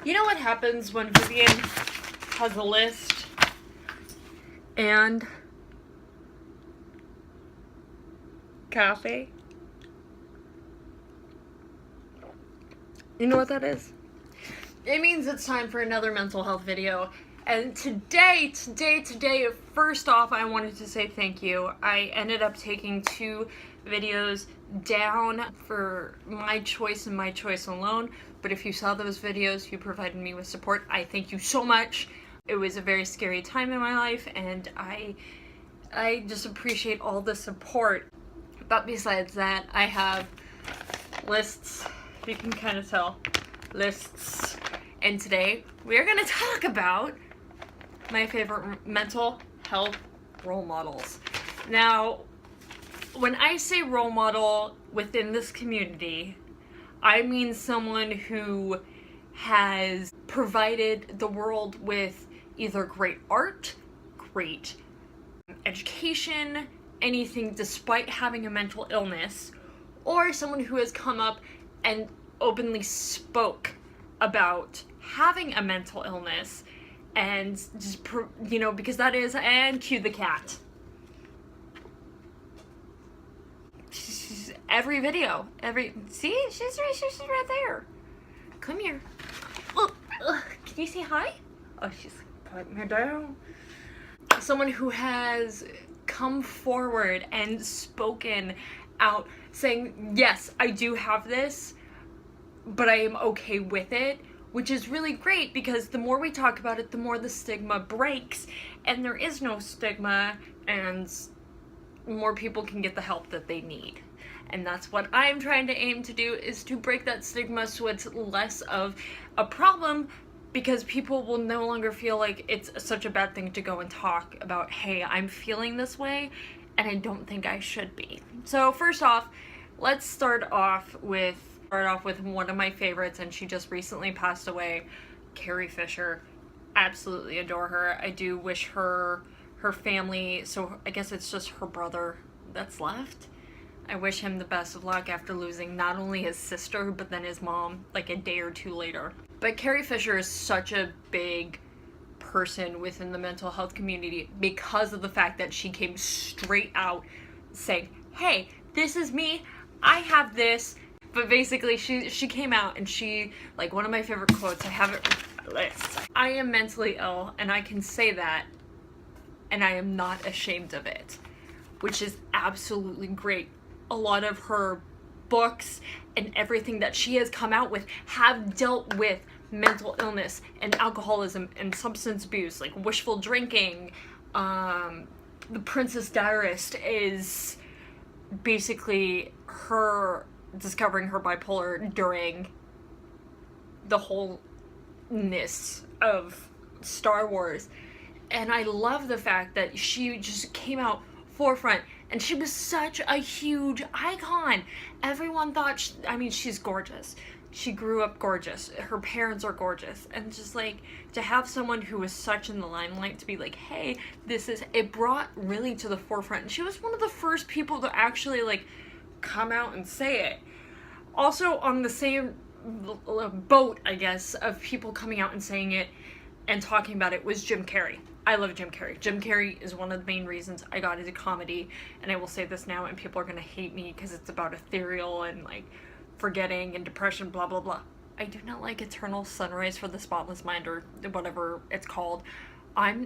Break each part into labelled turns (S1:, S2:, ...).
S1: You know what happens when Vivian has a list and coffee? You know what that is? It means it's time for another mental health video. And today, first off, I wanted to say thank you. I ended up taking 2 videos down for my choice and my choice alone. But if you saw those videos, you provided me with support. I thank you so much. It was a very scary time in my life, and I just appreciate all the support. But besides that, I have lists. You can kind of tell. Lists. And today, we are going to talk about my favorite mental health role models. Now, when I say role model within this community, I mean someone who has provided the world with either great art, great education, anything despite having a mental illness, or someone who has come up and openly spoke about having a mental illness and just, because that is, and cue the cat. Every video, see, she's right there. Come here. Can you say hi? Oh, she's putting her down. Someone who has come forward and spoken out saying, yes, I do have this, but I am okay with it, which is really great because the more we talk about it, the more the stigma breaks, and there is no stigma, and more people can get the help that they need. And that's what I'm trying to aim to do, is to break that stigma so it's less of a problem, because people will no longer feel like it's such a bad thing to go and talk about, hey, I'm feeling this way, and I don't think I should be. So first off, let's start off with one of my favorites, and she just recently passed away, Carrie Fisher. Absolutely adore her. I do wish her family, so I guess it's just her brother that's left. I wish him the best of luck after losing not only his sister, but then his mom, like a day or 2 later. But Carrie Fisher is such a big person within the mental health community because of the fact that she came straight out saying, hey, this is me, I have this. But basically, she came out and she, like, one of my favorite quotes, I have it on my list. I am mentally ill, and I can say that, and I am not ashamed of it, which is absolutely great. A lot of her books and everything that she has come out with have dealt with mental illness and alcoholism and substance abuse, like wishful drinking. The Princess Diarist is basically her discovering her bipolar during the wholeness of Star Wars. And I love the fact that she just came out forefront, and she was such a huge icon. Everyone thought, she's gorgeous. She grew up gorgeous. Her parents are gorgeous. And just like, to have someone who was such in the limelight to be like, hey, it brought really to the forefront. And she was one of the first people to actually like come out and say it. Also on the same boat, I guess, of people coming out and saying it and talking about it was Jim Carrey. I love Jim Carrey. Jim Carrey is one of the main reasons I got into comedy, and I will say this now, and people are gonna hate me because it's about ethereal and like forgetting and depression, blah blah blah. I do not like Eternal Sunrise for the Spotless Mind, or whatever it's called. I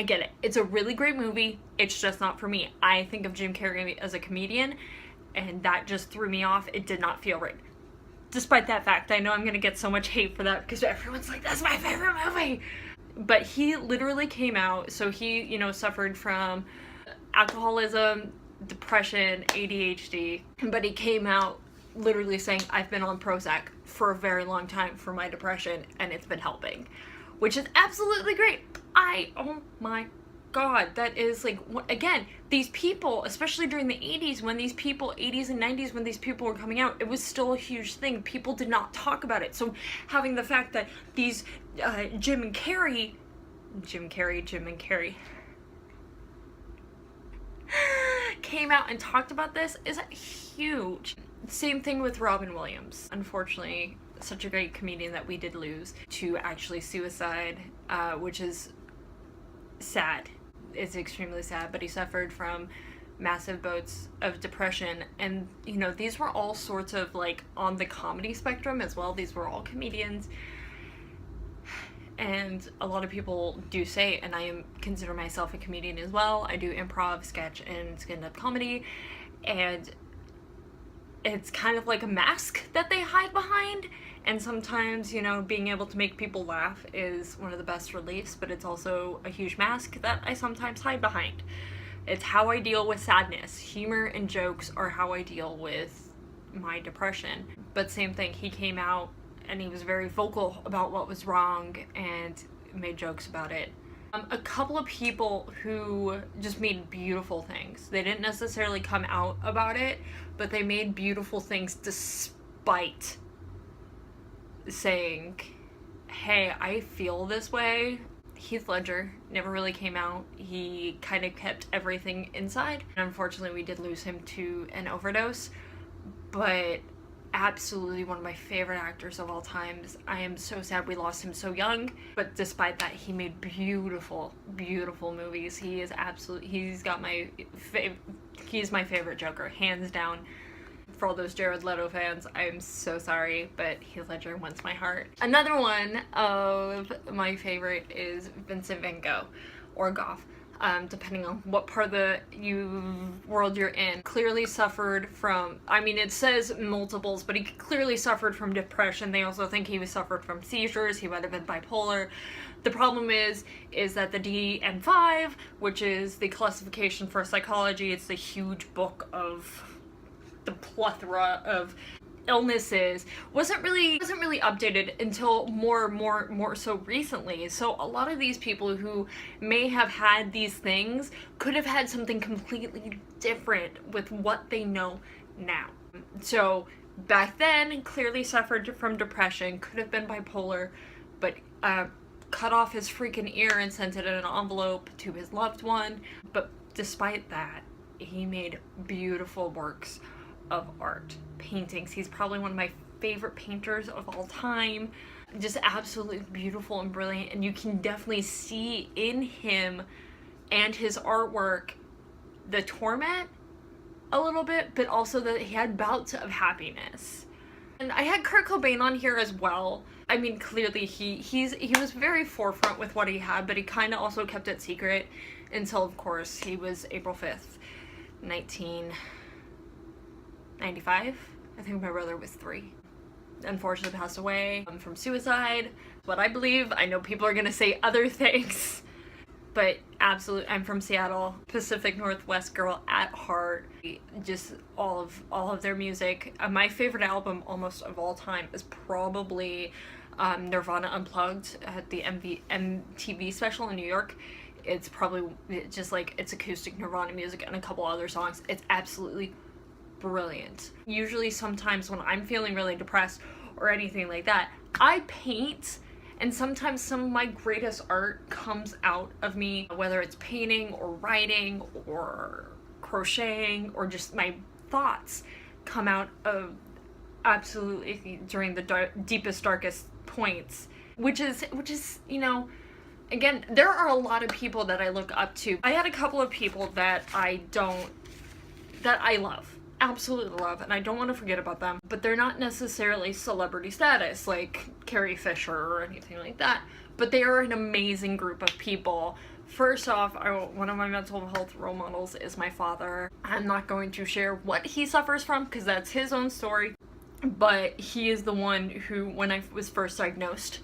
S1: get it. It's a really great movie. It's just not for me. I think of Jim Carrey as a comedian, and that just threw me off. It did not feel right. Despite that fact, I know I'm gonna get so much hate for that because everyone's like, that's my favorite movie. But he literally came out, so he, suffered from alcoholism, depression, ADHD, but he came out literally saying, I've been on Prozac for a very long time for my depression, and it's been helping, which is absolutely great. Oh my God, that is like, again, these people, especially during the 80s, 80s and 90s, when these people were coming out, it was still a huge thing. People did not talk about it. So having the fact that these Jim and Carrey came out and talked about this is huge. Same thing with Robin Williams. Unfortunately, such a great comedian that we did lose to actually suicide, which is sad. It's extremely sad, but he suffered from massive bouts of depression, and you know, these were all sorts of like on the comedy spectrum as well. These were all comedians, and a lot of people do say, and I consider myself a comedian as well. I do improv, sketch, and stand-up comedy, and it's kind of like a mask that they hide behind. And sometimes, you know, being able to make people laugh is one of the best reliefs, but it's also a huge mask that I sometimes hide behind. It's how I deal with sadness. Humor and jokes are how I deal with my depression. But same thing, he came out and he was very vocal about what was wrong and made jokes about it. A couple of people who just made beautiful things. They didn't necessarily come out about it, but they made beautiful things despite saying, hey, I feel this way. Heath Ledger never really came out. He kind of kept everything inside. And unfortunately, we did lose him to an overdose, but absolutely one of my favorite actors of all times. I am so sad we lost him so young, but despite that, he made beautiful, beautiful movies. He's my favorite Joker, hands down. For all those Jared Leto fans, I'm so sorry, but Heath Ledger wins my heart. Another one of my favorite is Vincent Van Gogh, or Gough, depending on what part of the world you're in. Clearly suffered from, I mean, it says multiples, but he clearly suffered from depression. They also think he suffered from seizures. He might have been bipolar. The problem is that the DSM-5, which is the classification for psychology, it's the huge book of the plethora of illnesses, wasn't really updated until more so recently. So a lot of these people who may have had these things could have had something completely different with what they know now. So back then, clearly suffered from depression, could have been bipolar, but cut off his freaking ear and sent it in an envelope to his loved one. But despite that, he made beautiful works of art, paintings. He's probably one of my favorite painters of all time. Just absolutely beautiful and brilliant, and you can definitely see in him and his artwork the torment a little bit, but also that he had bouts of happiness. And I had Kurt Cobain on here as well. I mean, clearly he was very forefront with what he had, but he kind of also kept it secret until, of course, he was April 5th, 1995. I think my brother was 3. Unfortunately passed away from suicide. What I believe. I know people are gonna say other things, but absolutely, I'm from Seattle, Pacific Northwest girl at heart. Just all of their music. My favorite album almost of all time is probably Nirvana Unplugged at the MTV special in New York. It's probably just like, it's acoustic Nirvana music and a couple other songs. It's absolutely brilliant. Usually sometimes when I'm feeling really depressed or anything like that, I paint, and sometimes some of my greatest art comes out of me, whether it's painting or writing or crocheting, or just my thoughts come out of absolutely during the deepest, darkest points, which is, you know, again, there are a lot of people that I look up to. I had a couple of people that I love, absolutely love, and I don't want to forget about them, but they're not necessarily celebrity status like Carrie Fisher or anything like that, but they are an amazing group of people. First off, one of my mental health role models is my father. I'm not going to share what he suffers from because that's his own story, but he is the one who, when I was first diagnosed,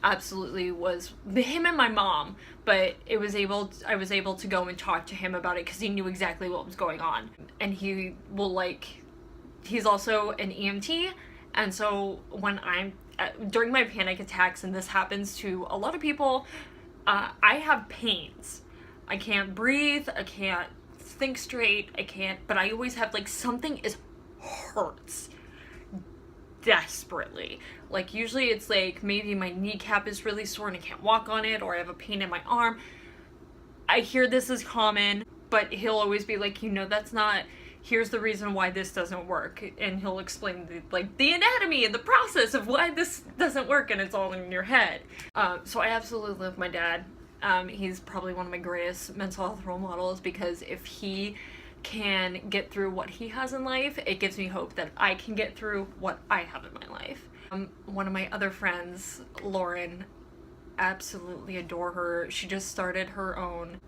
S1: absolutely was him and my mom, but I was able to go and talk to him about it because he knew exactly what was going on. And he's also an EMT, and so when I'm during my panic attacks, and this happens to a lot of people, I have pains. I can't breathe, I can't think straight, but I always have like something hurts desperately. Like usually it's like maybe my kneecap is really sore and I can't walk on it, or I have a pain in my arm. I hear this is common, but he'll always be like, you know, that's not here's the reason why this doesn't work, and he'll explain the anatomy and the process of why this doesn't work, and it's all in your head. So I absolutely love my dad. He's probably one of my greatest mental health role models, because if he can get through what he has in life, it gives me hope that I can get through what I have in my life. One of my other friends, Lauren, absolutely adore her. She just started her own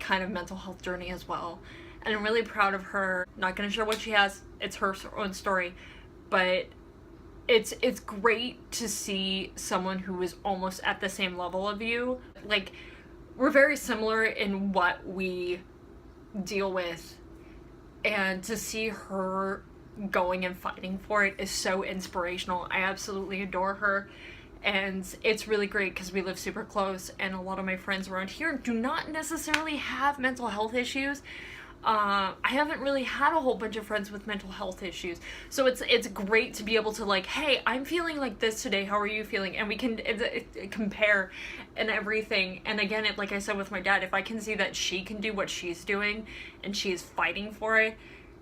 S1: kind of mental health journey as well, and I'm really proud of her. Not gonna share what she has, it's her own story, but it's great to see someone who is almost at the same level of you. Like, we're very similar in what we deal with, and to see her going and fighting for it is so inspirational. I absolutely adore her, and it's really great because we live super close, and a lot of my friends around here do not necessarily have mental health issues. I haven't really had a whole bunch of friends with mental health issues, so it's great to be able to, like, hey, I'm feeling like this today, how are you feeling? And we can compare and everything. And again, like I said with my dad, if I can see that she can do what she's doing and she's fighting for it,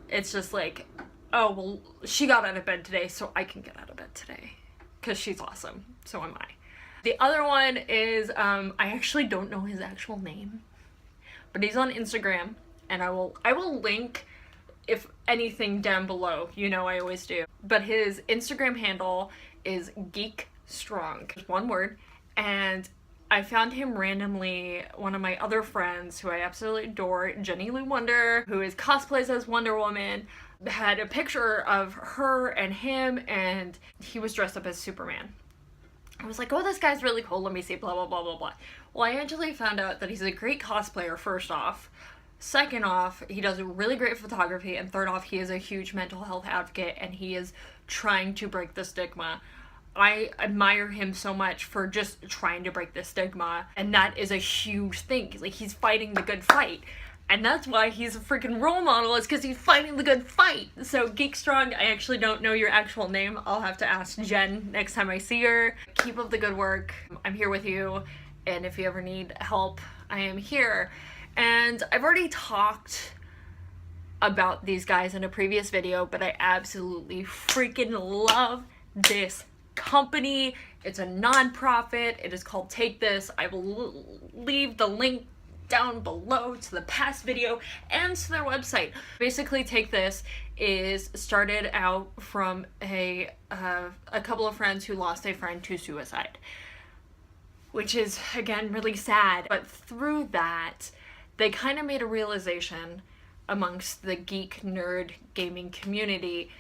S1: it's just like, oh, well, she got out of bed today, so I can get out of bed today, because she's awesome, so am I. The other one is, I actually don't know his actual name, but he's on Instagram, and I will link, if anything, down below. You know I always do. But his Instagram handle is Geek Strong, one word, and I found him randomly. One of my other friends, who I absolutely adore, Jenny Lou Wonder, who is cosplays as Wonder Woman, had a picture of her and him, and he was dressed up as Superman. I was like, oh, this guy's really cool, let me see, blah, blah, blah, blah, blah. Well, I actually found out that he's a great cosplayer, first off. Second off, he does really great photography, and third off, he is a huge mental health advocate, and he is trying to break the stigma. I admire him so much for just trying to break the stigma, and that is a huge thing. Like, he's fighting the good fight, and that's why he's a freaking role model, is because he's fighting the good fight. So, Geek Strong, I actually don't know your actual name. I'll have to ask Jen next time I see her. Keep up the good work. I'm here with you, and if you ever need help, I am here. And I've already talked about these guys in a previous video, but I absolutely freaking love this company. It's a non-profit. It is called Take This. I will leave the link down below to the past video and to their website. Basically, Take This is started out from a couple of friends who lost a friend to suicide, which is, again, really sad. But through that, they kind of made a realization amongst the geek, nerd, gaming community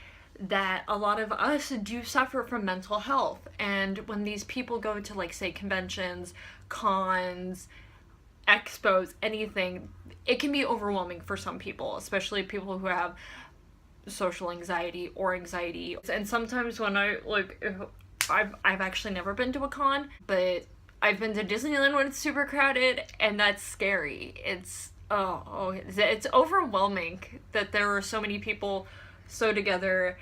S1: that a lot of us do suffer from mental health. And when these people go to, like, say, conventions, cons, expos, anything, it can be overwhelming for some people, especially people who have social anxiety or anxiety. And sometimes when I've actually never been to a con, but I've been to Disneyland when it's super crowded, and that's scary. It's overwhelming that there are so many people so together,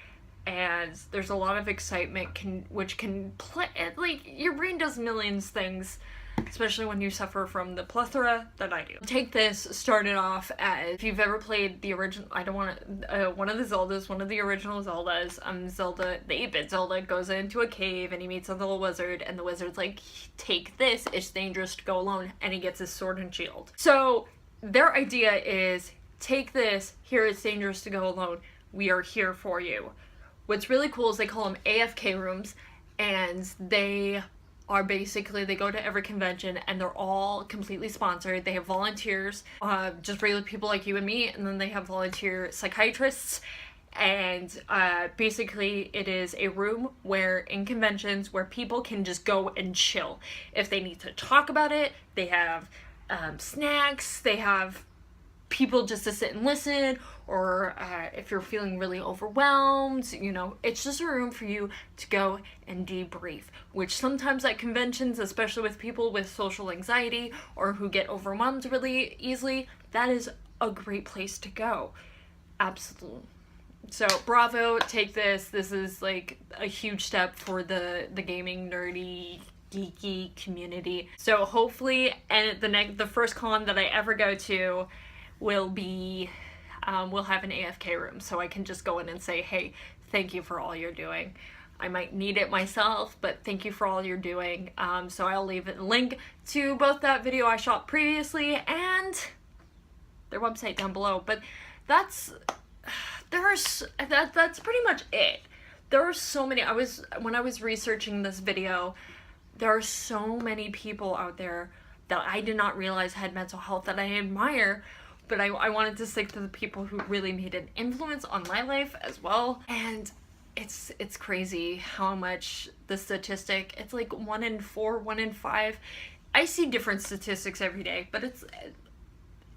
S1: and there's a lot of excitement which can play, like, your brain does millions things, especially when you suffer from the plethora that I do. Take This started off as, if you've ever played the original, one of the original Zeldas, Zelda, the 8-bit Zelda, goes into a cave and he meets a little wizard, and the wizard's like, take this, it's dangerous to go alone, and he gets his sword and shield. So their idea is, take this, here it's dangerous to go alone, we are here for you. What's really cool is they call them AFK rooms, and they are basically, they go to every convention, and they're all completely sponsored. They have volunteers, just regular people like you and me, and then they have volunteer psychiatrists, and basically it is a room where, in conventions, where people can just go and chill. If they need to talk about it, they have snacks, they have people just to sit and listen, or if you're feeling really overwhelmed, you know, it's just a room for you to go and debrief, which sometimes at conventions, especially with people with social anxiety or who get overwhelmed really easily, that is a great place to go. Absolutely. So bravo, Take This. This is like a huge step for the gaming, nerdy, geeky community. So hopefully, and the first con that I ever go to will be, we'll have an AFK room, so I can just go in and say, hey, thank you for all you're doing. I might need it myself, but thank you for all you're doing. So I'll leave a link to both that video I shot previously and their website down below. But that's pretty much it. There are so many, when I was researching this video, there are so many people out there that I did not realize had mental health that I admire, but I wanted to stick to the people who really made an influence on my life as well. And it's crazy how much the statistic, it's like 1 in 4, 1 in 5. I see different statistics every day, but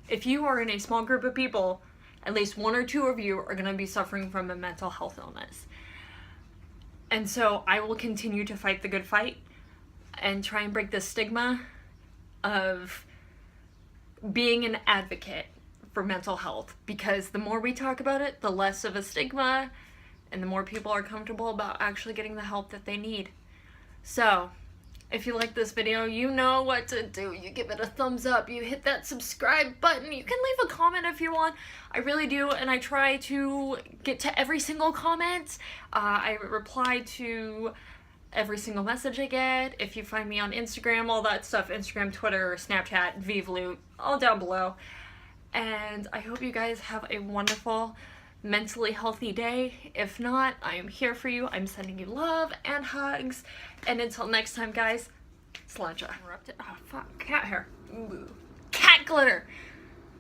S1: if you are in a small group of people, at least 1 or 2 of you are going to be suffering from a mental health illness. And so I will continue to fight the good fight and try and break the stigma of being an advocate for mental health, because the more we talk about it, the less of a stigma and the more people are comfortable about actually getting the help that they need. So, if you like this video, you know what to do. You give it a thumbs up, you hit that subscribe button, you can leave a comment if you want. I really do, and I try to get to every single comment. I reply to every single message I get. If you find me on Instagram, all that stuff, Instagram, Twitter, Snapchat, Vivloot, all down below. And I hope you guys have a wonderful, mentally healthy day. If not, I am here for you. I'm sending you love and hugs. And until next time, guys, cilantro. Oh, fuck. Cat hair. Ooh. Cat glitter.